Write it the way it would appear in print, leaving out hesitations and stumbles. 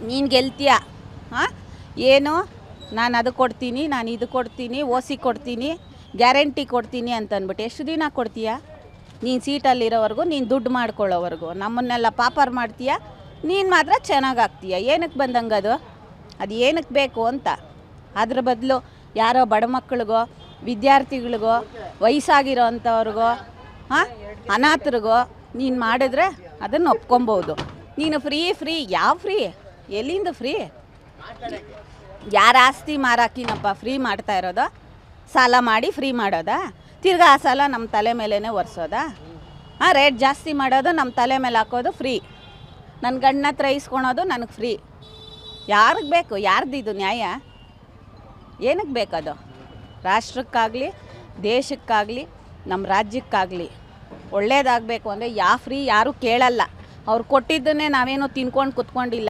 ನೀನು ಗೆಲ್ತೀಯ. ಹಾಂ, ಏನು ನಾನು ಅದು ಕೊಡ್ತೀನಿ, ನಾನು ಇದು ಕೊಡ್ತೀನಿ, ಓಸಿ ಕೊಡ್ತೀನಿ, ಗ್ಯಾರಂಟಿ ಕೊಡ್ತೀನಿ ಅಂತಂದ್ಬಿಟ್ಟು ಎಷ್ಟು ದಿನ ಕೊಡ್ತೀಯ? ನೀನು ಸೀಟಲ್ಲಿರೋವರೆಗೂ, ನೀನು ದುಡ್ಡು ಮಾಡ್ಕೊಳ್ಳೋವರೆಗೂ ನಮ್ಮನ್ನೆಲ್ಲ ಪಾಪರ್ ಮಾಡ್ತೀಯ. ನೀನು ಮಾತ್ರ ಚೆನ್ನಾಗಾಗ್ತೀಯ. ಏನಕ್ಕೆ ಬಂದಂಗೆ ಅದು ಏನಕ್ಕೆ ಬೇಕು ಅಂತ. ಅದ್ರ ಬದಲು ಯಾರೋ ಬಡ ಮಕ್ಕಳಿಗೋ, ವಿದ್ಯಾರ್ಥಿಗಳಿಗೋ, ವಯಸ್ಸಾಗಿರೋ ಅಂಥವ್ರಿಗೋ, ಅನಾಥರಿಗೋ ನೀನು ಮಾಡಿದ್ರೆ ಅದನ್ನು ಒಪ್ಕೊಬೋದು. ನೀನು ಫ್ರೀ ಯಾವ ಫ್ರೀ? ಎಲ್ಲಿಂದ ಫ್ರೀ? ಯಾರ ಆಸ್ತಿ ಮಾರಾಕಿನಪ್ಪ ಫ್ರೀ ಮಾಡ್ತಾ ಇರೋದು? ಸಾಲ ಮಾಡಿ ಫ್ರೀ ಮಾಡೋದಾ? ತಿರ್ಗಾ ಆ ಸಾಲ ನಮ್ಮ ತಲೆ ಮೇಲೇ ಒರೆಸೋದಾ? ರೇಟ್ ಜಾಸ್ತಿ ಮಾಡೋದು, ನಮ್ಮ ತಲೆ ಮೇಲೆ ಹಾಕೋದು ಫ್ರೀ. ನನ್ನ ಗಂಡನ ಹತ್ರ ಇಸ್ಕೊಳೋದು ನನಗೆ ಫ್ರೀ. ಯಾರಿಗೆ ಬೇಕು? ಯಾರ್ದಿದು ನ್ಯಾಯ? ಏನಕ್ಕೆ ಬೇಕದು? ರಾಷ್ಟ್ರಕ್ಕಾಗಲಿ, ದೇಶಕ್ಕಾಗಲಿ, ನಮ್ಮ ರಾಜ್ಯಕ್ಕಾಗಲಿ ಒಳ್ಳೇದಾಗಬೇಕು ಅಂದರೆ ಫ್ರೀ ಯಾರೂ ಕೇಳಲ್ಲ. ಅವ್ರು ಕೊಟ್ಟಿದ್ದನ್ನೇ ನಾವೇನೋ ತಿನ್ಕೊಂಡು ಕುತ್ಕೊಂಡಿಲ್ಲ.